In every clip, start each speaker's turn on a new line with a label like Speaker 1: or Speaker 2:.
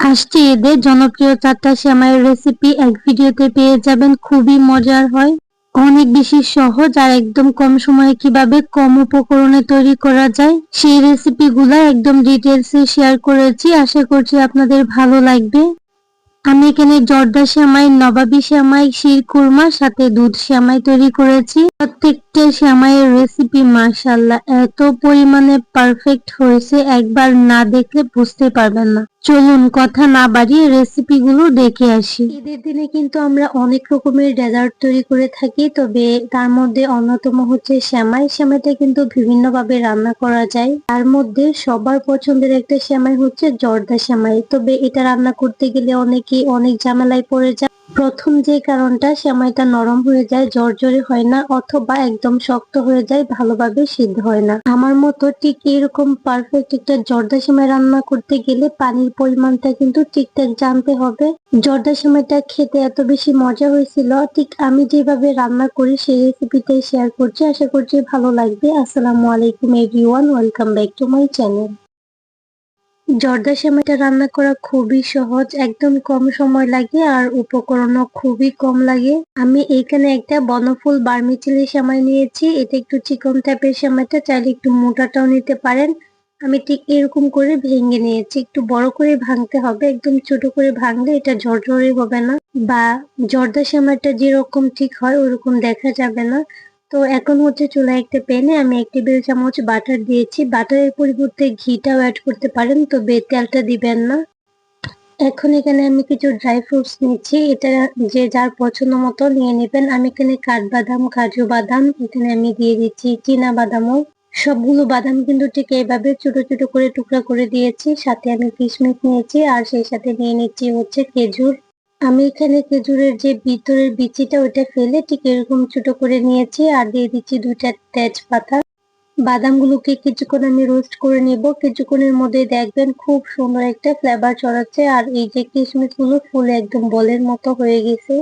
Speaker 1: আসছে ঈদে জনপ্রিয় 4টা সেমাইয়ের রেসিপি এক ভিডিওতে পেয়ে যাবেন। খুবই মজার হয়, অনেক বেশি সহজ আর একদম কম সময়ে কিভাবে কম উপকরণে তৈরি করা যায় সেই রেসিপিগুলো একদম ডিটেলসে শেয়ার করেছি। আশা করছি আপনাদের ভালো লাগবে। আমি এখানে জর্দা সেমাই, নবাবী সেমাই, শিরকুরমা সাথে দুধ সেমাই তৈরি করেছি। প্রত্যেকটা সেমাইয়ের রেসিপি মাশাআল্লাহ এত পরিমাণে পারফেক্ট হয়েছে, একবার না দেখলে বুঝতে পারবেন না। চলুন কথা না বাড়িয়ে রেসিপিগুলো দেখে আসি। ঈদের দিনে কিন্তু আমরা অনেক রকমের ডেজার্ট তৈরি করে থাকি, তবে তার মধ্যে অন্যতম হচ্ছে সেমাই। সেমাইটা কিন্তু বিভিন্নভাবে রান্না করা যায়। তার মধ্যে সবার পছন্দের একটা সেমাই হচ্ছে জর্দা সেমাই, তবে এটা রান্না করতে গেলে অনেক ঝামেলায় পড়ে যায়। প্রথম যে কারণটা, সেমাইটা নরম হয়ে যায়, জর্জরে হয় না, অথবা একদম শক্ত হয়ে যায়, ভালোভাবে সিদ্ধ হয় না। আমার মতো ঠিক এরকম পারফেক্ট একটা জর্দা সেমাই রান্না করতে গেলে পানির পরিমাণটা কিন্তু ঠিকঠাক জানতে হবে। জর্দা সেমাইটা খেতে এত বেশি মজা হয়েছিল, ঠিক আমি যেভাবে রান্না করি সেই রেসিপিটাই শেয়ার করছি। আশা করছি ভালো লাগবে। আসসালামু আলাইকুম everyone, welcome back to my channel. জর্দা সেমাইটা রান্না করা খুবই সহজ, একদম কম সময় লাগে আর উপকরণও খুবই কম লাগে। আমি এখানে একটা বনফুল বার্মিচেলি সেমাই নিয়েছি। এটা একটু চিকন টাইপের সেমাইটা, চাইলে একটু মোটাটাও নিতে পারেন। আমি ঠিক এরকম করে ভেঙে নিয়েছি। একটু বড় করে ভাঙতে হবে, একদম ছোট করে ভাঙলে এটা ঝরঝরে হবে না, বা জর্দা সেমাইটা যেরকম ঠিক হয় ওরকম দেখা যাবে না। তো এখন হচ্ছে চুলায় একটা প্যানে আমি 1 টেবিল চামচ বাটার দিয়েছি। বাটারের পরিবর্তে ঘিটাও অ্যাড করতে পারেন, তবে তেলটা দিবেন না। এখন এখানে আমি কিছু ড্রাই ফ্রুটস নিচ্ছি, এটা যে যার পছন্দ মতো নিয়ে নেবেন। আমি এখানে কাঠবাদাম, কাজু বাদাম, এখানে আমি দিয়ে দিচ্ছি চীনা বাদামও। সবগুলো বাদাম কিন্তু ঠিক এইভাবে ছোট ছোট করে টুকরা করে দিয়েছি। সাথে আমি কিশমিশ নিয়েছি, আর সেই সাথে নিয়ে নিচ্ছি হচ্ছে খেজুর। আমি এখানে খেজুরের যে ভিতরের বিচিটা ওটা ফেলে ঠিক এরকম ছোট করে নিয়েছি, আর দিয়ে দিচ্ছি 2টা তেজপাতা। বাদামগুলোকে কিছুক্ষণ আমি রোস্ট করে নিব। কিছুক্ষণের মধ্যে দেখবেন খুব সুন্দর একটা ফ্লেভার ছড়াচ্ছে, আর এই যে কিশমিশ গুলো ফুলে একদম বলের মতো হয়ে গেছে।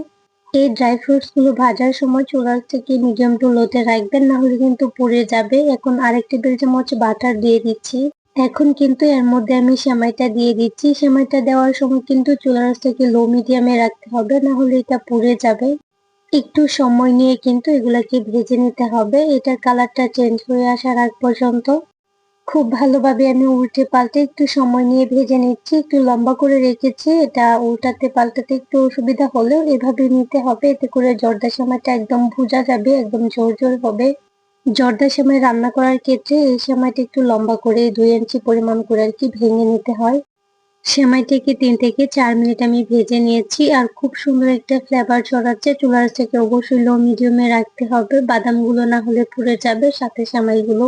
Speaker 1: এই ড্রাই ফ্রুটস গুলো ভাজার সময় চুলার থেকে মিডিয়াম টু লোতে রাখবেন, না হলে কিন্তু পুড়ে যাবে। এখন আরেক টেবিল চামচ বাটার দিয়ে দিচ্ছি। এখন কিন্তু এর মধ্যে আমি সেমাইটা দিয়ে দিচ্ছি। সেমাইটা দেওয়ার সময় কিন্তু চুলার থেকে লো মিডিয়ামে রাখতে হবে, না হলে এটা পুড়ে যাবে। একটু সময় নিয়ে কিন্তু এগুলাকে ভেজে নিতে হবে, এটার কালারটা চেঞ্জ হয়ে আসার আগ পর্যন্ত। খুব ভালোভাবে আমি উল্টে পাল্টে একটু সময় নিয়ে ভেজে নিচ্ছি। একটু লম্বা করে রেখেছি, এটা উল্টাতে পাল্টাতে একটু অসুবিধা হলেও এভাবে নিতে হবে, এতে করে জর্দা সেমাইটা একদম ভুজা যাবে, একদম ঝরঝর হবে। জর্দা সেমাই রান্না করার ক্ষেত্রে এই সেমাইটা একটু লম্বা করে 2 ইঞ্চি পরিমাণ করে আর কি ভেঙে নিতে হয়। সেমাইটাকে 3 থেকে 4 মিনিট আমি ভেজে নিয়েছি, আর খুব সুন্দর একটা ফ্লেভার ছড়াচ্ছে। চুলার থেকে অবশ্যই লো মিডিয়ামে রাখতে হবে, বাদামগুলো না হলে পুড়ে যাবে, সাথে সেমাইগুলো।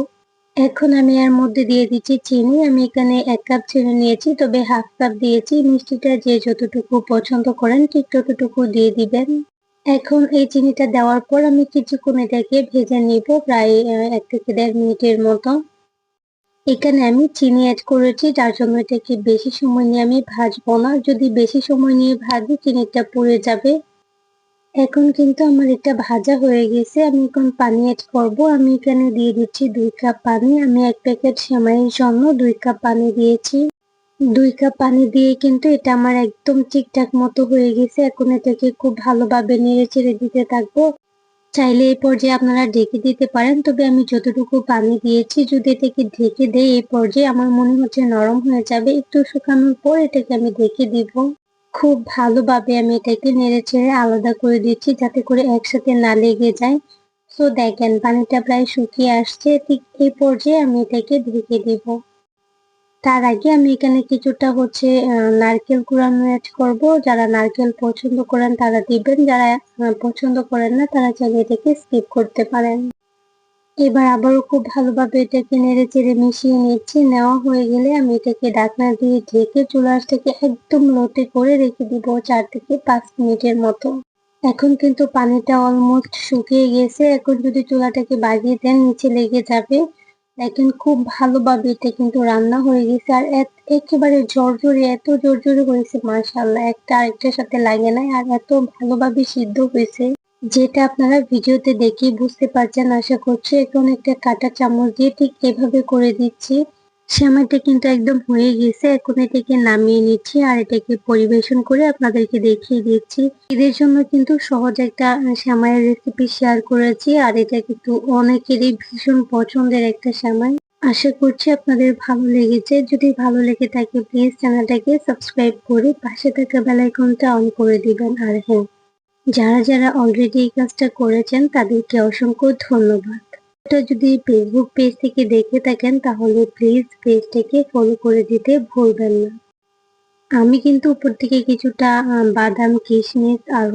Speaker 1: এখন আমি এর মধ্যে দিয়ে দিচ্ছি চিনি। আমি এখানে 1 কাপ চিনি নিয়েছি, তবে হাফ কাপ দিয়েছি। মিষ্টিটা যে যতটুকু পছন্দ করেন ঠিক ততটুকু দিয়ে দিবেন। এখন এই চিনিটা দেওয়ার পর আমি কিছুক্ষণ এটাকে ভেজে নিব, প্রায় 1 থেকে 1.5 মিনিটের মতো। এখানে আমি চিনি অ্যাড করেছি, যার জন্য এটাকে বেশি সময় নিয়ে আমি ভাজবো না। যদি বেশি সময় নিয়ে ভাজি চিনিটা পুড়ে যাবে। এখন কিন্তু আমার এটা ভাজা হয়ে গেছে। আমি এখন পানি অ্যাড করব। আমি এখানে দিয়ে দিচ্ছি 2 কাপ পানি। আমি 1 প্যাকেট সেমাইয়ের জন্য 2 কাপ পানি দিয়েছি। 2 কাপ পানি দিয়ে কিন্তু এটা আমার একদম ঠিকঠাক মতো হয়ে গেছে। এখন এটাকে খুব ভালোভাবে নেড়ে চেড়ে দিতে থাকবো। চাইলে এই পর্যায়ে আপনারা ঢেকে দিতে পারেন, তবে আমি যতটুকু পানি দিয়েছি যদি এটাকে ঢেকে দেই এই পর্যায়ে আমার মনে হচ্ছে নরম হয়ে যাবে। একটু শুকানোর পর এটাকে আমি ঢেকে দিব। খুব ভালোভাবে আমি এটাকে নেড়ে চেড়ে আলাদা করে দিচ্ছি, যাতে করে একসাথে না লেগে যায়। তো দেখেন পানিটা প্রায় শুকিয়ে আসছে, ঠিক এই পর্যায়ে আমি এটাকে ঢেকে দিব। তার আগে আমি এখানে কিছুটা হচ্ছে নারকেল কুড়ানো অ্যাড করব। যারা নারকেল পছন্দ করেন তারা দিবেন, যারা পছন্দ করেন না তারা চাইলে এটাকে স্কিপ করতে পারেন। এবার আবারও খুব ভালোভাবে এটাকে নেড়ে চেড়ে মিশিয়ে নিচ্ছি। নেওয়া হয়ে গেলে আমি এটাকে ঢাকনা দিয়ে ঢেকে চুলার থেকে একদম লোতে করে রেখে দিব 4 থেকে 5 মিনিটের মতো। এখন কিন্তু পানিটা অলমোস্ট শুকিয়ে গেছে। এখন যদি চুলাটাকে বাড়িয়ে দেন নিচে লেগে যাবে। দেখেন খুব ভালোভাবে এটা কিন্তু রান্না হয়ে গেছে, আর একেবারে ঝরঝরে, এত ঝরঝরে হয়েছে মাশাআল্লাহ, একটা আরেকটার সাথে লাগে নাই, আর এত ভালোভাবে সিদ্ধ হয়েছে যেটা আপনারা ভিডিওতে দেখেই বুঝতে পারছেন আশা করছি। এখন একটা কাঁটা চামচ দিয়ে ঠিক এভাবে করে দিচ্ছি। সেমাইটা কিন্তু একদম হয়ে গেছে। এখন এটাকে নামিয়ে নিচ্ছি আর এটাকে পরিবেশন করে আপনাদেরকে দেখিয়ে দিচ্ছি। ঈদের জন্য কিন্তু সহজ একটা সেমাইয়ের রেসিপি শেয়ার করেছি আর এটা কিন্তু অনেকেরই ভীষণ পছন্দের একটা সেমাই। আশা করছি আপনাদের ভালো লেগেছে। যদি ভালো লেগে থাকে প্লিজ চ্যানেলটাকে সাবস্ক্রাইব করে পাশে থাকা বেল আইকনটা অন করে দিবেন। আর হ্যাঁ, যারা অলরেডি এই কাজটা করেছেন তাদেরকে অসংখ্য ধন্যবাদ। এটা যদি ফেসবুক পেজ থেকে দেখে থাকেন তাহলে প্লিজ পেজটাকে ফলো করে দিতে ভুলবেন না। আমি কিন্তু উপর থেকে কিছুটা বাদাম, কিশমিশ আর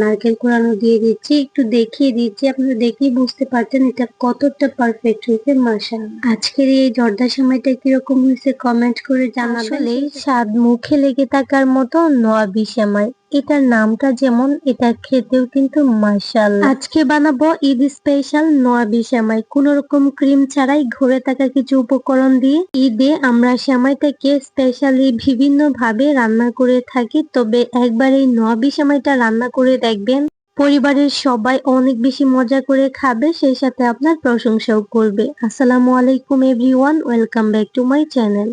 Speaker 1: নারকেল কোড়ানো দিয়ে দিচ্ছি। একটু দেখিয়ে দিচ্ছি, আপনারা দেখেই বুঝতে পারছেন এটা কতটা পারফেক্ট হয়েছে মাশাআল্লাহ। আজকের এই জর্দা সেমাইটা কিরকম হয়েছে কমেন্ট করে জানাবেন। আসলে স্বাদ মুখে লেগে থাকার মতো নোয়াবি সেমাই। এটার নামটা যেমন, এটা খেতেও কিন্তু মাশাআল্লাহ। আজকে বানাবো ঈদ স্পেশাল নোয়াবি সেমাই, কোন রকম ক্রিম ছাড়াই ঘরে থাকা কিছু উপকরণ দিয়ে। ঈদে আমরা সেমাইটাকে স্পেশালি বিভিন্ন ভাবে রান্না করে থাকি, তবে একবার এই নোয়াবি সেমাইটা রান্না করে দেখবেন, পরিবারের সবাই অনেক বেশি মজা করে খাবে, সেই সাথে আপনার প্রশংসাও করবে। আসসালামু আলাইকুম everyone, welcome back to my channel.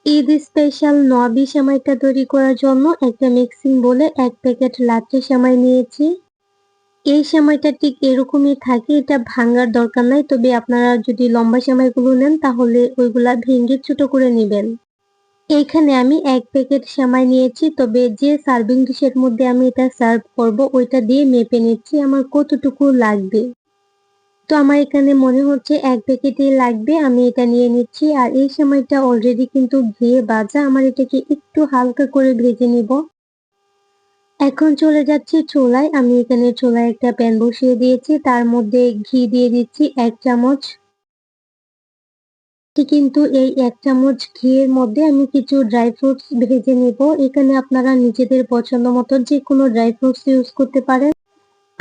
Speaker 1: Eid special নোয়াবি সেমাইটা তৈরি করার জন্য একটা মিক্সিং বোলে 1 প্যাকেট লাচ্ছা সেমাই নিয়েছি। এই সেমাইটা ঠিক এরকমই থাকে, এটা ভাঙার দরকার নাই, তবে আপনারা যদি লম্বা সেমাইগুলো নেন তাহলে ওইগুলা ভেঙে ছোট করে নেবেন। এইখানে আমি 1 প্যাকেট সেমাই নিয়েছি, তবে যে সার্ভিং ডিশের মধ্যে আমি এটা সার্ভ করব ওইটা দিয়ে মেপে নিচ্ছি আমার কতটুকু লাগবে। তো আমার এখানে মনে হচ্ছে 1 প্যাকেটই লাগবে, আমি এটা নিয়ে নিচ্ছি। আর এই সেমাইটা অলরেডি কিন্তু ঘিয়ে ভাজা, আমার এটাকে একটু হালকা করে ভেজে নিব। এখন চলে যাচ্ছি চুলায়। আমি এখানে চুলায় একটা প্যান বসিয়ে দিয়েছি, তার মধ্যে ঘি দিয়ে দিচ্ছি 1 চামচ। কিন্তু এই 1 চামচ ঘিয়ের মধ্যে আমি কিছু ড্রাই ফ্রুটস ভেজে নিব। এখানে আপনারা নিজেদের পছন্দ মতো যে কোনো ড্রাই ফ্রুটস ইউজ করতে পারেন।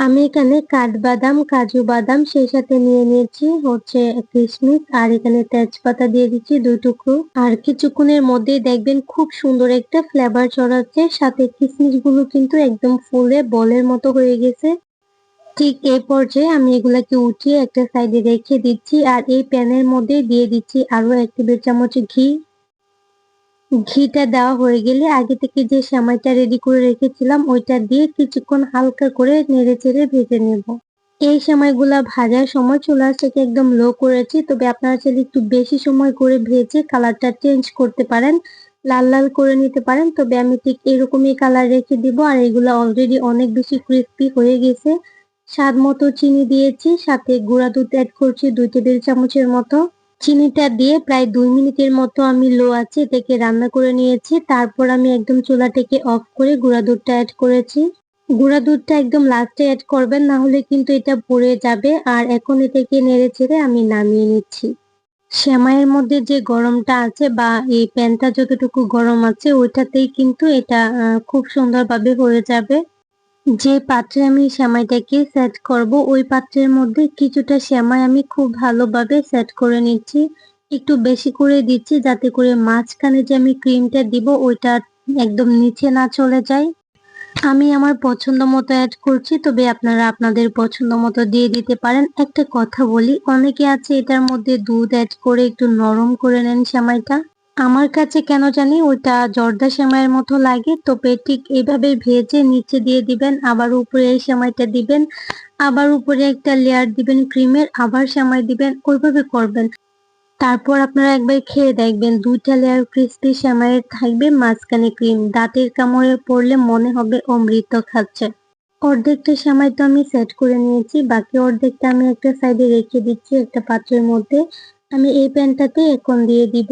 Speaker 1: আমি এখানে কাঠবাদাম, কাজু বাদাম, সেই সাথে নিয়ে নিয়েছি কিশমিশ, আর এখানে তেজপাতা দিয়ে দিচ্ছি 2 টুকরো। আর কিছুক্ষণের মধ্যেই দেখবেন খুব সুন্দর একটা ফ্লেভার ছড়াচ্ছে, সাথে কিশমিশ গুলো কিন্তু একদম ফুলে বলের মতো হয়ে গেছে। ঠিক এই পর্যায়ে আমি এগুলাকে উঠিয়ে একটা সাইডে রেখে দিচ্ছি আর এই প্যানের মধ্যে দিয়ে দিচ্ছি আরো 1 টেবিল চামচ ঘি। ঘিটা দেওয়া হয়ে গেলে আগে থেকে যে সেমাইটা রেডি করে রেখেছিলাম ওইটা দিয়ে কিছুক্ষণ হালকা করে নেড়েচেড়ে ভেজে নেব। এই সেমাইগুলা ভাজার সময় চুলার থেকে একদম লো করেছি, তবে আপনারা চাইলে একটু বেশি সময় করে ভেজে কালারটা চেঞ্জ করতে পারেন, লাল লাল করে নিতে পারেন, তবে আমি ঠিক এরকমই কালার রেখে দিব। আর এগুলা অলরেডি অনেক বেশি ক্রিস্পি হয়ে গেছে। স্বাদ মতো চিনি দিয়েছি, সাথে গুঁড়া দুধ অ্যাড করছি 2 টেবিল চামচের মতো। চিনিটা দিয়ে প্রায় 2 মিনিটের মতো আমি লো আঁচে এটাকে রান্না করে নিয়েছি। তারপর আমি একদম চুলাটাকে অফ করে গুঁড়া দুধটা অ্যাড করেছি। গুঁড়া দুধটা একদম লাস্টে অ্যাড করবেন, না হলে কিন্তু এটা পুড়ে যাবে। আর এখন এটাকে নেড়ে চেড়ে আমি নামিয়ে নিচ্ছি। সেমাইয়ের মধ্যে যে গরমটা আছে বা এই প্যানটা যতটুকু গরম আছে ওইটাতেই কিন্তু এটা খুব সুন্দরভাবে হয়ে যাবে। যে পাত্রে আমি সেমাইটাকে সেট করব ওই পাত্রের মধ্যে কিছুটা সেমাই আমি খুব ভালোভাবে সেট করে নিচ্ছি। একটু বেশি করে দিচ্ছি যাতে করে মাঝখানে যে আমি ক্রিমটা দিব ওইটা একদম নিচে না চলে যায়। আমি আমার পছন্দ মতো অ্যাড করছি, তবে আপনারা আপনাদের পছন্দ মতো দিয়ে দিতে পারেন। একটা কথা বলি, অনেকে আছে এটার মধ্যে দুধ অ্যাড করে একটু নরম করে নেন সেমাইটা। আমার কাছে কেন জানি ওইটা জর্দা সেমাইয়ের মতো লাগে, তবে ঠিক এইভাবে ভেজে নিচে দিয়ে দিবেন, আবার উপরে এই সেমাইটা দিবেন, আবার উপরে একটা লেয়ার দিবেন ক্রিমের, আবার সেমাই দিবেন, ওইভাবে করবেন। তারপর আপনারা একবার খেয়ে দেখবেন 2টা লেয়ার ক্রিস্পি সেমাইয়ের থাকবে, মাঝখানে ক্রিম, দাঁতের কামড়ে পড়লে মনে হবে অমৃত খাচ্ছে। অর্ধেকটা সেমাই তো আমি সেট করে নিয়েছি, বাকি অর্ধেকটা আমি একটা সাইডে রেখে দিচ্ছি একটা পাত্রের মধ্যে। আমি এই প্যানটাতে এখন দিয়ে দিব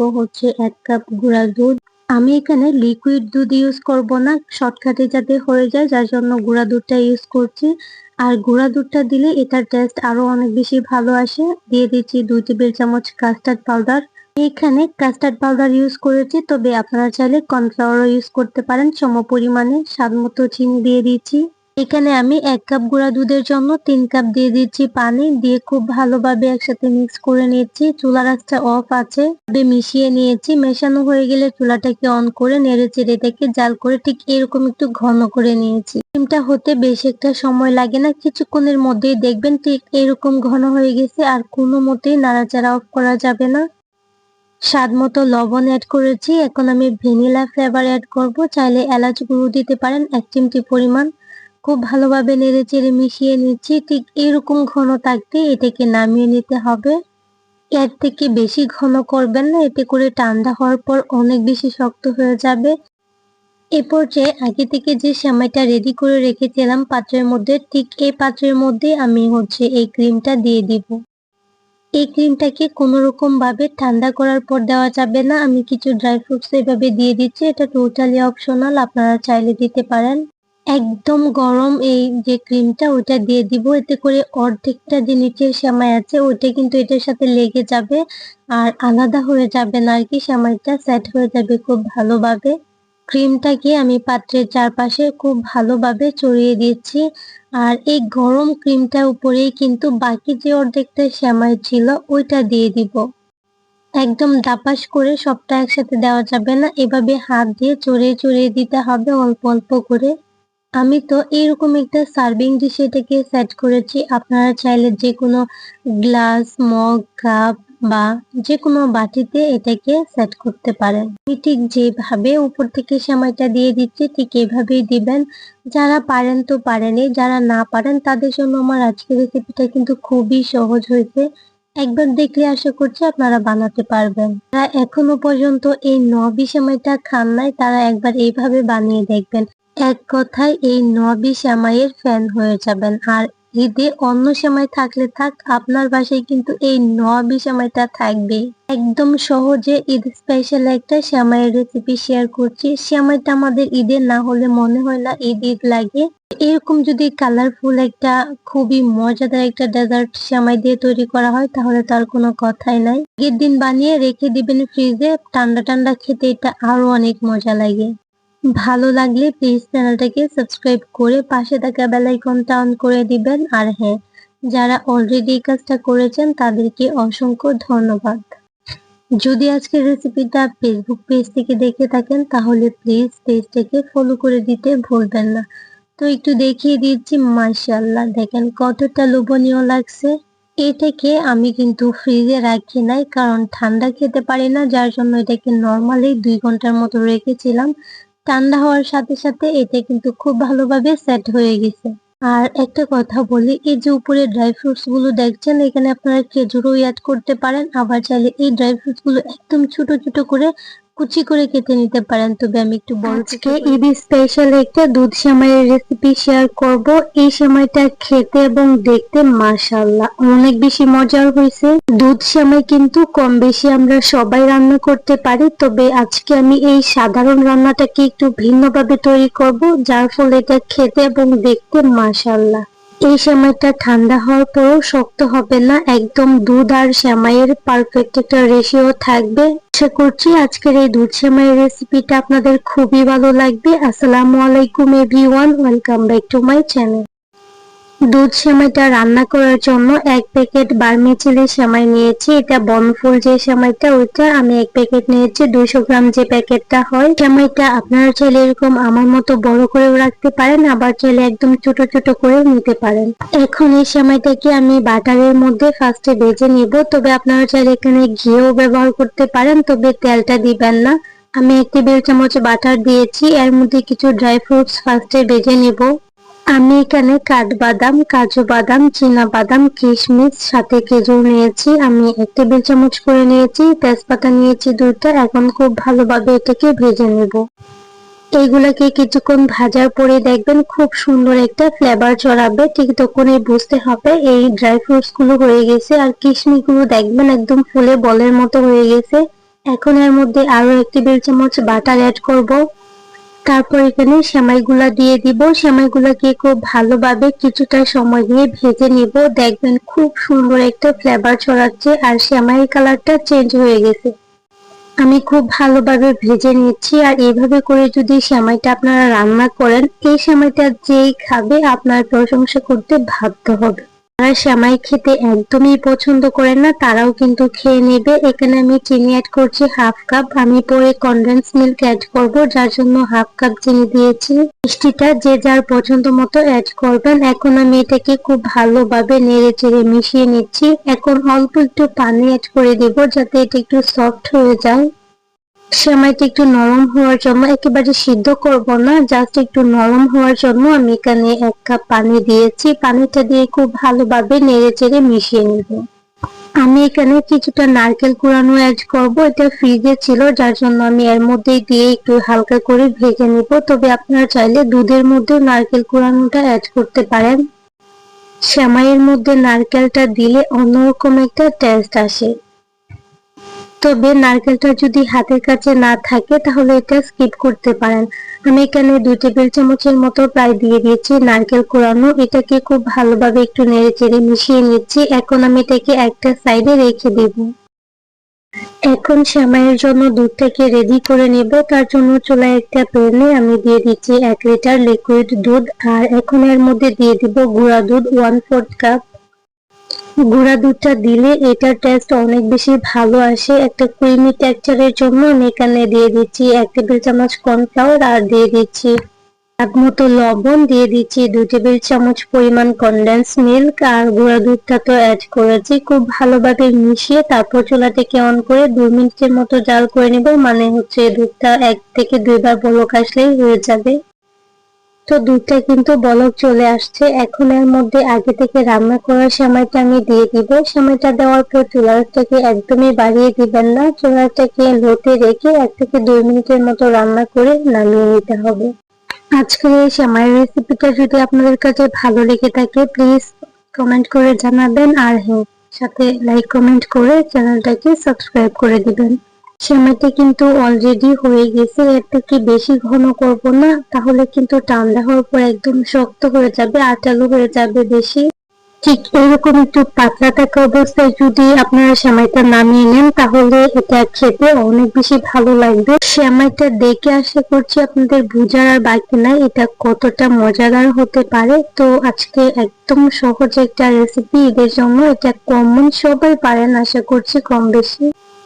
Speaker 1: 1 কাপ গুঁড়া দুধ। আমি এখানে লিকুইড দুধ ইউজ করব না, শর্টকাটে যাতে হয়ে যায়, যার জন্য গুঁড়া দুধটা ইউজ করছি। আর গুঁড়া দুধটা দিলে এটার টেস্ট আরো অনেক বেশি ভালো আসে। দিয়ে দিচ্ছি 2 টেবিল চামচ কাস্টার্ড পাউডার। এখানে কাস্টার্ড পাউডার ইউজ করেছি, তবে আপনারা চাইলে কর্নফ্লাওয়ারও ইউজ করতে পারেন সম পরিমাণে। স্বাদ মতো চিনি দিয়ে দিচ্ছি। এখানে আমি 1 কাপ গুঁড়া দুধের জন্য 3 কাপ দিয়ে দিচ্ছি পানি, দিয়ে খুব ভালোভাবে একসাথে মিক্স করে নিচ্ছি। চুলার আঁচটা অফ আছে, মিশিয়ে নিয়েছি। মেশানো হয়ে গেলে চুলাটাকে অন করে নেড়ে চেড়ে এটাকে জাল করে ঠিক এরকম একটু ঘন করে নিয়েছি। ক্রিমটা হতে বেশ একটা সময় লাগে না, কিছুক্ষণের মধ্যেই দেখবেন ঠিক এরকম ঘন হয়ে গেছে। আর কোনো মতেই নাড়াচাড়া অফ করা যাবে না। স্বাদ মতো লবণ অ্যাড করেছি। এখন আমি ভ্যানিলা ফ্লেভার অ্যাড করব। চাইলে এলাচ গুঁড়ো দিতে পারেন 1 চিমটি পরিমাণ। খুব ভালোভাবে নেড়েচেড়ে মিশিয়ে নিচ্ছি। ঠিক এরকম ঘন থাকতে এটাকে নামিয়ে নিতে হবে। এর থেকে বেশি ঘন করবেন না, এতে করে ঠান্ডা হওয়ার পর অনেক বেশি শক্ত হয়ে যাবে। এ পর্যায়ে আগে থেকে যে সেমাইটা রেডি করে রেখেছিলাম পাত্রের মধ্যে, ঠিক এই পাত্রের মধ্যে আমি এই ক্রিমটা দিয়ে দিব। এই ক্রিমটাকে কোনো রকম ভাবে ঠান্ডা করার পর দেওয়া যাবে না। আমি কিছু ড্রাই ফ্রুটস এভাবে দিয়ে দিচ্ছি। এটা টোটালি অপশনাল, আপনারা চাইলে দিতে পারেন। একদম গরম এই যে ক্রিমটা ওটা দিয়ে দিব। এতে করে অর্ধেকটা যে নিচের সেমাই আছে ওইটা কিন্তু এটার সাথে লেগে যাবে আর আলাদা হয়ে যাবে না আর কি, সেমাইটা সেট হয়ে যাবে খুব ভালোভাবে। ক্রিমটাকে আমি পাত্রের চারপাশে খুব ভালোভাবে ছড়িয়ে দিচ্ছি। আর এই গরম ক্রিমটার উপরেই কিন্তু বাকি যে অর্ধেকটা সেমাই ছিল ওইটা দিয়ে দিব। একদম দাপাস করে সবটা একসাথে দেওয়া যাবে না, এভাবে হাত দিয়ে ছড়িয়ে ছড়িয়ে দিতে হবে অল্প অল্প করে। আমি তো এরকম একটা সার্ভিং ডিশে এটাকে সেট করেছি। আপনারা চাইলে যে কোনো গ্লাস, মগ, কাপ বা যে কোনো বাটিতে এটাকে সেট করতে পারেন। আমি ঠিক যেভাবে উপর থেকে সেমাইটা দিয়ে দিচ্ছি ঠিক এভাবেই দিবেন। যারা পারেন তো পারেনই, যারা না পারেন তাদের জন্য আমার আজকের রেসিপিটা কিন্তু খুবই সহজ হয়েছে। একবার দেখলে আশা করছি আপনারা বানাতে পারবেন। যারা এখনো পর্যন্ত এই নবি সেমাইটা খান নাই তারা একবার এইভাবে বানিয়ে দেখবেন। এক কথায় এই নবি সেমাইয়ের ফ্যান হয়ে যাবেন। আর ঈদে অন্য সেমাই থাকলে থাক, আপনার বাসায় কিন্তু এই নবি সেমাইটা থাকবে। একদম সহজে ঈদ স্পেশাল একটা সেমাইয়ের রেসিপি শেয়ার করছি। সেমাইটা আমাদের ঈদে না হলে মনে হয় না ঈদ ঈদ লাগে। এরকম যদি কালারফুল একটা খুবই মজাদার একটা ডেজার্ট সেমাই দিয়ে তৈরি করা হয় তাহলে তার কোনো কথাই নাই। ঈদের দিন বানিয়ে রেখে দিবেন ফ্রিজে, ঠান্ডা ঠান্ডা খেতে এটা আরো অনেক মজা লাগে। ভালো লাগলে প্লিজ চ্যানেলটাকে সাবস্ক্রাইব করে পাশে থাকা বেল আইকনটা অন করে দিবেন। আর হ্যাঁ, যারা অলরেডি এই কাজটা করেছেন তাদেরকে অসংখ্য ধন্যবাদ। যদি আজকের রেসিপিটা ফেসবুক পেজ থেকে দেখে থাকেন তাহলে প্লিজ পেজটাকে ফলো করে দিতে ভুলবেন না। তো একটু দেখিয়ে দিচ্ছি, মাশাআল্লাহ দেখেন কতটা লোভনীয় লাগছে। এটাকে আমি কিন্তু ফ্রিজে রাখি নাই, কারণ ঠান্ডা খেতে পারি না, যার জন্য এটাকে নরমালি 2 ঘন্টার মতো রেখেছিলাম। ঠান্ডা হওয়ার সাথে সাথে এটা কিন্তু খুব ভালোভাবে সেট হয়ে গেছে। আর একটা কথা বলি, এই যে উপরে ড্রাই ফ্রুটস গুলো দেখছেন এখানে আপনারা খেজুরও অ্যাড করতে পারেন, আবার চাইলে এই ড্রাই ফ্রুটস গুলো একদম ছোট ছোট করে কুচি করে কেটে নিতে পারেন। তবে আমি একটু বড় আজকে ঈদ স্পেশাল একটা দুধ সেমাইয়ের রেসিপি শেয়ার করব। এই সেমাইটা খেতে এবং দেখতে মাশাআল্লাহ অনেক বেশি মজার হয়েছে। দুধ সেমাই কিন্তু কম বেশি আমরা সবাই রান্না করতে পারি, তবে আজকে আমি এই সাধারণ রান্নাটাকে একটু ভিন্নভাবে তৈরি করব, যার ফলে এটা খেতে এবং দেখতে মাশাআল্লাহ। এই সেমাইটা ঠান্ডা হওয়ার পরও শক্ত হবে না, একদম দুধ আর সেমাইয়ের পারফেক্ট একটা রেশিও থাকবে। আশা করছি আজকের এই দুধ সেমাইয়ের রেসিপিটা আপনাদের খুবই ভালো লাগবে। আসসালামু আলাইকুম everyone, welcome back to my channel. দুধ সেমাইটা রান্না করার জন্য 1 প্যাকেট বার্মিচেলি সেমাই নিয়েছি। এটা বনফুল যে সেমাইটা ওইটা আমি 1 প্যাকেট নিয়েছি। 200 গ্রাম যে প্যাকেটটা হয়। সেমাইটা আপনারা চাইলে এরকম আমার মতো বড় করেও রাখতে পারেন, আবার চাইলে একদম ছোট ছোট করে নিতে পারেন। এখন এই সেমাইটাকে আমি বাটারের মধ্যে ফার্স্টে ভেজে নিব, তবে আপনারা চাইলে এখানে ঘিও ব্যবহার করতে পারেন, তবে তেলটা দিবেন না। আমি 1 টেবিল চামচ বাটার দিয়েছি, এর মধ্যে কিছু ড্রাই ফ্রুটস ফার্স্টে ভেজে নিব। আমি এখানে কাঠবাদাম, কাজু বাদাম, চীনা বাদাম, কিশমিশ, সাথে খেজুর নিয়েছি। আমি 1 টেবিল চামচ করে নিয়েছি। তেজপাতা নিয়েছি 2টা। এখন খুব ভালোভাবে এটাকে ভেজে নেব। এইগুলাকে কিছুক্ষণ ভাজার পরে দেখবেন খুব সুন্দর একটা ফ্লেভার ছড়াবে। ঠিক তখনই বুঝতে হবে এই ড্রাই ফ্রুটস গুলো হয়ে গেছে। আর কিশমিশ গুলো দেখবেন একদম ফুলে বলের মতো হয়ে গেছে। এখন এর মধ্যে আরো 1 টেবিল চামচ বাটার অ্যাড করব। তারপর এখানে সেমাইগুলা দিয়ে দিব। সেমাইগুলাকে খুব ভালোভাবে কিছুটা সময় দিয়ে ভেজে নিব। দেখবেন খুব সুন্দর একটা ফ্লেভার ছড়াচ্ছে আর সেমাইয়ের কালারটা চেঞ্জ হয়ে গেছে। আমি খুব ভালোভাবে ভেজে নিচ্ছি। আর এইভাবে করে যদি সেমাইটা আপনারা রান্না করেন, এই সেমাইটা যেই খাবে আপনার প্রশংসা করতে বাধ্য হবে। যারা সেমাই খেতে একদমই পছন্দ করে না তারাও কিন্তু খেয়ে নেবে। এখানে আমি চিনি অ্যাড করছি হাফ কাপ। আমি পরে কনডেন্স মিল্ক অ্যাড করব, যার জন্য হাফ কাপ চিনি দিয়েছি। মিষ্টিটা যে যার পছন্দ মতো অ্যাড করবেন। এখন আমি এটাকে খুব ভালোভাবে নেড়ে চেড়ে মিশিয়ে নিচ্ছি। এখন অল্প একটু পানি অ্যাড করে দেব যাতে এটা একটু সফট হয়ে যায়। সেমাইটা একটু নরম হওয়ার জন্য, একেবারে সিদ্ধ করব না, জাস্ট একটু নরম হওয়ার জন্য আমি এখানে 1 কাপ পানি দিয়েছি। পানিটা দিয়ে খুব ভালোভাবে নেড়ে চেড়ে মিশিয়ে নেব। আমি এখানে কিছুটা নারকেল কুড়ানো অ্যাড করব। এটা ফ্রিজে ছিল, যার জন্য আমি এর মধ্যে দিয়ে একটু হালকা করে ভেজে নিব। তবে আপনারা চাইলে দুধের মধ্যে নারকেল কুড়ানোটা অ্যাড করতে পারেন। সেমাইয়ের মধ্যে নারকেলটা দিলে অন্যরকম একটা টেস্ট আসে। তবে নারকেলটা যদি হাতের কাছে না থাকে তাহলে এটা স্কিপ করতে পারেন। আমি এখানে 2 টেবিল চামচের মতো প্রায় দিয়ে দিয়েছি নারকেল কোরানো। এটাকে খুব ভালোভাবে একটু নেড়ে চেড়ে মিশিয়ে নিচ্ছি। এখন আমি এটাকে একটা সাইডে রেখে দেব। এখন সেমাইয়ের জন্য দুধটাকে রেডি করে নেব। তার জন্য চুলায় একটা প্যানে আমি দিয়ে দিচ্ছি 1 লিটার লিকুইড দুধ। আর এখন এর মধ্যে দিয়ে দিব গুঁড়া দুধ 1/4 কাপ। গুঁড়া দুধটা দিলে এটার টেস্ট অনেক বেশি ভালো আসে। একটা ক্রিমি টেক্সচারের জন্য আমি এখানে দিয়ে দিচ্ছি 1 টেবিল চামচ কর্নফ্লাওয়ার, আর দিয়ে দিচ্ছি স্বাদ মতো লবণ, দিয়ে দিচ্ছি 2 টেবিল চামচ পরিমাণ কনডেন্স মিল্ক, আর গুঁড়া দুধটা তো অ্যাড করেছি। খুব ভালোভাবে মিশিয়ে তারপর চুলাটাকে অন করে 2 মিনিটের মতো জাল করে নেব। মানে হচ্ছে দুধটা 1 থেকে 2 বার বলক আসলেই হয়ে যাবে। তো দুধটা কিন্তু বলক চলে আসছে। এখন এর মধ্যে আগে থেকে রান্না করা সেমাইটা আমি দিয়ে দিব। সেমাইটা দেওয়ার পর চুলাটাকে একদমই বাড়িয়ে দিবেন না, চুলাটাকে লোতে রেখে 1 থেকে 2 মিনিটের মতো রান্না করে নামিয়ে নিতে হবে। আজকের এই সেমাইয়ের রেসিপিটা যদি আপনাদের কাছে ভালো লেগে থাকে প্লিজ কমেন্ট করে জানাবেন, আর হ্যাঁ, সাথে লাইক কমেন্ট করে চ্যানেলটাকে সাবস্ক্রাইব করে দিবেন। সেমাইটা কিন্তু অলরেডি হয়ে গেছে। এর থেকে বেশি ঘন করব না, তাহলে কিন্তু ঠান্ডা হওয়ার পর একদম শক্ত হয়ে যাবে, আঠালো হয়ে যাবে বেশি। ঠিক এরকম একটু পাতলা থাকা অবস্থায় যদি আপনারা সেমাইটা নামিয়ে নেন তাহলে এটা খেতে অনেক বেশি ভালো লাগবে। সেমাইটা দেখে আশা করছি আপনাদের বোঝার আর বাকি নাই এটা কতটা মজাদার হতে পারে। তো আজকে একদম সহজ একটা রেসিপি, এদের জন্য এটা কমন, সবাই পারেন আশা করছি কম বেশি।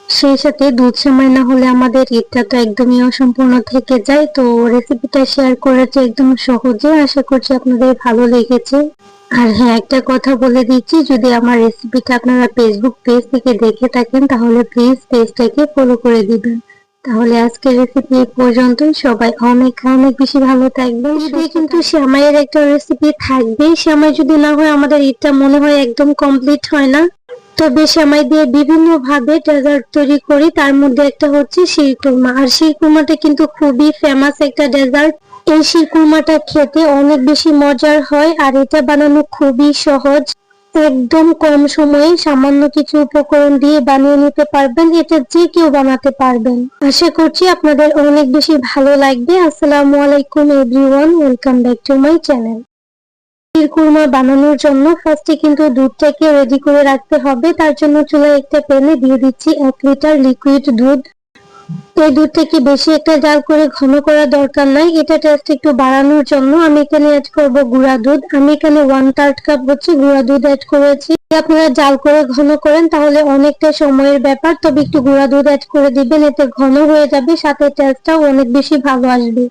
Speaker 1: সেই সাথে দুধ সেমাই না হলে আমাদের ঈদটা তো একদমই অসম্পূর্ণ থেকে যায়। তো রেসিপিটা শেয়ার করেছি একদম সহজে, আশা করছি আপনাদের ভালো লেগেছে। আর হ্যাঁ, একটা কথা বলে দিচ্ছি, যদি আমার রেসিপিটা আপনারা ফেসবুক পেজ থেকে দেখে থাকেন তাহলে প্লিজ পেজটাকে ফলো করে দিবেন। তাহলে আজকের রেসিপি এই পর্যন্তই। সবাই অনেক অনেক বেশি ভালো থাকবেন। ঈদে কিন্তু সেমাইয়ের একটা রেসিপি থাকবেই। সেমাই যদি না হয় আমাদের ঈদটা মনে হয় একদম কমপ্লিট হয় না। তবে সেমাই দিয়ে বিভিন্ন ভাবে ডেজার্ট তৈরি করি, তার মধ্যে একটা হচ্ছে শিরকুরমা। আর শিরকুরমাটা কিন্তু খুবই ফেমাস একটা ডেজার্ট। এই শিরকুরমাটা খেতে অনেক বেশি মজার হয়, আর এটা বানানো খুবই সহজ। একদম কম সময়ে সামান্য কিছু উপকরণ দিয়ে বানিয়ে নিতে পারবেন। এটা যে কেউ বানাতে পারবেন। আশা করছি আপনাদের অনেক বেশি ভালো লাগবে। আসসালামু আলাইকুম everyone, welcome back to my channel. শিরকুরমা বানানোর জন্য ফার্স্টে কিন্তু দুধটাকে রেডি করে রাখতে হবে। তার জন্য চুলায় একটা প্যানে দিয়ে দিচ্ছি 1 লিটার লিকুইড দুধ। এই দুধটাকে বেশি একটা জাল করে ঘন করার দরকার নাই, এটা টেস্ট একটু বাড়ানোর জন্য আমি এখানে অ্যাড করব গুঁড়া দুধ। আমি এখানে 1/3 কাপ হচ্ছে গুঁড়া দুধ অ্যাড করেছি। আপনারা জাল করে ঘন করেন তাহলে অনেকটা সময়ের ব্যাপার, তবে একটু গুঁড়া দুধ অ্যাড করে দিবেন, এতে ঘন হয়ে যাবে, সাথে টেস্টটাও অনেক বেশি ভালো আসবে।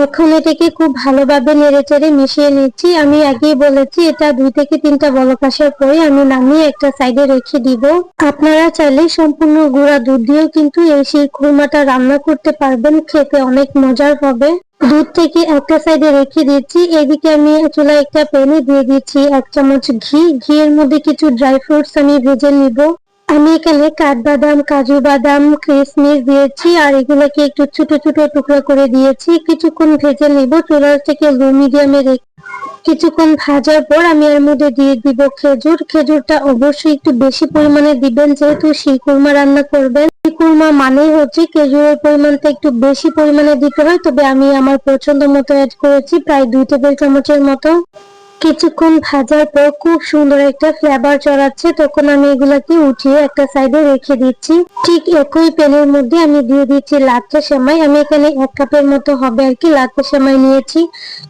Speaker 1: এখন এটাকে খুব ভালোভাবে নেড়েচেড়ে মিশিয়ে নিচ্ছি। আমি আগেই বলেছি এটা 2 থেকে 3টা বলক আসার পরে আমি নামিয়ে একটা সাইডে রেখে দিব। আপনারা চাইলে সম্পূর্ণ গুঁড়া দুধ দিয়েও কিন্তু এই শিরকুরমাটা রান্না করতে পারবেন, খেতে অনেক মজার হবে। দুধ থেকে একটা সাইডে রেখে দিচ্ছি। এদিকে আমি চুলায় একটা প্যানে দিয়ে দিচ্ছি 1 চামচ ঘি। ঘিয়ের মধ্যে কিছু ড্রাই ফ্রুটস আমি ভেজে নিব। আমি এখানে কাঠবাদাম, কাজু বাদাম, কিশমিশ দিয়েছি, আর এগুলোকে একটু ছোট ছোট টুকরা করে দিয়েছি। কিছুক্ষণ ভেজে নিব চুলাটাকে লো মিডিয়ামে রেখে। কিছুক্ষণ ভাজার পর আমি এর মধ্যে দিয়ে দিব খেজুর। খেজুরটা অবশ্যই একটু বেশি পরিমাণে দিবেন, যেহেতু শিরকুরমা রান্না করবেন। শিরকুরমা মানেই হচ্ছে খেজুরের পরিমাণটা একটু বেশি পরিমাণে দিতে হয়। তবে আমি আমার পছন্দ মতো অ্যাড করেছি প্রায় 2 টেবিল চামচের মতো। কিছুক্ষণ ভাজার পর খুব সুন্দর একটা ফ্লেভার ছড়াচ্ছে, তখন আমি এগুলাকে উঠিয়ে একটা সাইডে রেখে দিচ্ছি। ঠিক একই প্যানের মধ্যে আমি দিয়ে দিচ্ছি লাচ্ছা সেমাই। আমি এখানে 1 কাপের মতো হবে আর কি লাচ্ছা সেমাই নিয়েছি।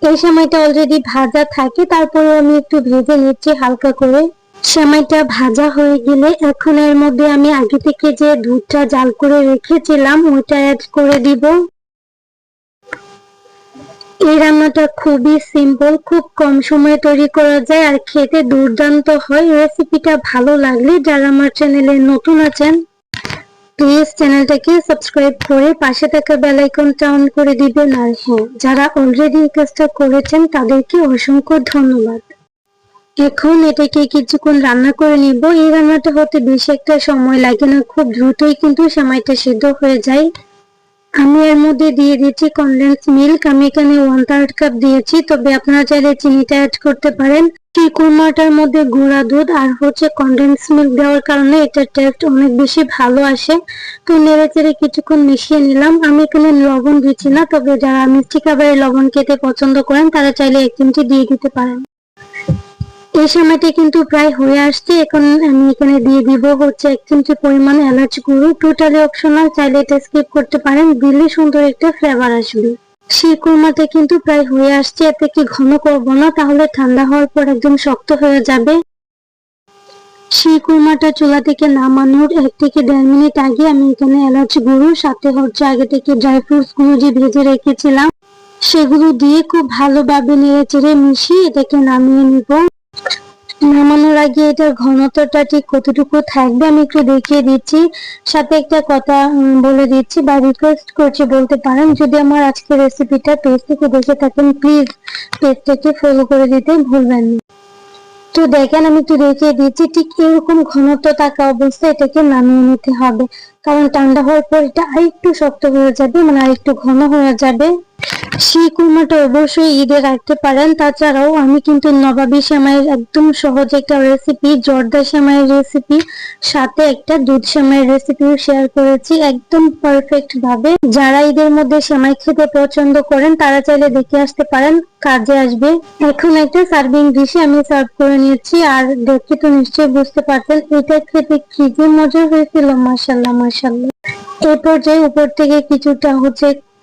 Speaker 1: এই সেমাইটা অলরেডি ভাজা থাকে, তারপরে আমি একটু ভেজে নিচ্ছি হালকা করে। সেমাইটা ভাজা হয়ে গেলে এখন এর মধ্যে আমি আগে থেকে যে দুধটা জাল করে রেখেছিলাম ওইটা অ্যাড করে দিব। এই রান্নাটা খুবই সিম্পল, খুব কম সময়ে তৈরি করা যায় আর খেতে দুর্দান্ত হয়। রেসিপিটা ভালো লাগলে যারা আমার চ্যানেলে নতুন আছেন প্লিজ চ্যানেলটাকে সাবস্ক্রাইব করে পাশে থাকা বেল আইকনটা অন করে দিবেন। আর হ্যাঁ, যারা অলরেডি এই কাজটা করেছেন তাদেরকে অসংখ্য ধন্যবাদ। এখন এটাকে কিছুক্ষণ রান্না করে নিব। এই রান্নাটা হতে বেশি একটা সময় লাগে না, খুব দ্রুতই কিন্তু সেমাইটা সিদ্ধ হয়ে যায়। আমি এর মধ্যে দিয়ে দিচ্ছি কনডেন্স মিল্ক। আমি এখানে 1/3 কাপ দিয়েছি, তবে আপনারা চাইলে চিনিটা অ্যাড করতে পারেন। এই কুরমাটার মধ্যে গুঁড়া দুধ আর কনডেন্স মিল্ক দেওয়ার কারণে এটার টেস্ট অনেক বেশি ভালো আসে। তো নেড়ে চেড়ে কিছুক্ষণ মিশিয়ে নিলাম। আমি এখানে লবণ দিচ্ছি না, তবে যারা মিষ্টি খাবারে লবণ খেতে পছন্দ করেন তারা চাইলে 1 চিমটি দিয়ে দিতে পারেন। এই সময়টা কিন্তু প্রায় হয়ে আসছে। এখন আমি এখানে দিয়ে দিব 1 চিমটি পরিমাণ এলাচ গুঁড়ো। টোটালি অপশনাল, চাইলে এটা স্কিপ করতে পারেন, দিলে সুন্দর একটা ফ্লেভার আসবে। শিরকুরমাটা কিন্তু প্রায় হয়ে আসছে, এতে কি ঘন করব না, তাহলে ঠান্ডা হওয়ার পর একদম শক্ত হয়ে যাবে। শিরকুরমাটা চুলা থেকে নামানোর 1 থেকে 1.5 মিনিট আগে আমি এখানে এলাচ গুঁড়ো সাথে আগে থেকে ড্রাই ফ্রুটস গুলো যে ভেজে রেখেছিলাম সেগুলো দিয়ে খুব ভালোভাবে নেড়ে চেড়ে মিশিয়ে এটাকে নামিয়ে নিব। নামানোর আগে এটার ঘনত্বটা ঠিক কতটুকু থাকবে আমি একটু দেখিয়ে দিচ্ছি। সাথে একটা কথা বলে দিচ্ছি বা রিকোয়েস্ট করছি বলতে পারেন, যদি আমার আজকের রেসিপিটা পেজ থেকে দেখে থাকেন প্লিজ পেজটাকে ফলো করে দিতে ভুলবেন না। তো দেখেন আমি একটু দেখিয়ে দিচ্ছি, ঠিক এরকম ঘনত্ব থাকা অবস্থায় এটাকে নামিয়ে নিতে হবে, কারণ ঠান্ডা হওয়ার পর এটা আরেকটু শক্ত হয়ে যাবে, মানে আরেকটু ঘন হয়ে যাবে। শিরকুরমাটা অবশ্যই ঈদে রাখতে পারেন। তাছাড়াও আমি কিন্তু নবাবী সেমাইয়ের একদম সহজ একটা রেসিপি, জর্দা সেমাইয়ের রেসিপি সাথে একটা দুধ সেমাইয়ের রেসিপিও শেয়ার করেছি একদম পারফেক্ট ভাবে। যারা ঈদের মধ্যে সেমাই খেতে পছন্দ করেন তারা চাইলে দেখে আসতে পারেন, কাজে আসবে। এখন একটা সার্ভিং ডিশে আমি সার্ভ করে নিয়েছি, আর দেখে তো নিশ্চয়ই বুঝতে পারছেন এটা খেতে কি যে মজা হয়েছিল, মাশাআল্লাহ মাশাআল্লাহ। এই পর্যায়ে উপর থেকে কিছুটা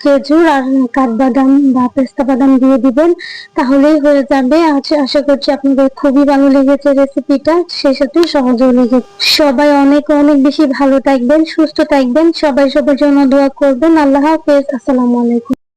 Speaker 1: খেজুর আর কাঠবাদাম বা পেস্তা বাদাম দিয়ে দিবেন, তাহলেই হয়ে যাবে। আশা করছি আপনাদের খুবই ভালো লেগেছে রেসিপিটা, সেই সাথে সহজও লেগেছে। সবাই অনেক অনেক বেশি ভালো থাকবেন, সুস্থ থাকবেন, সবাই সবার জন্য দোয়া করবেন। আল্লাহ হাফেজ, আসসালামু আলাইকুম।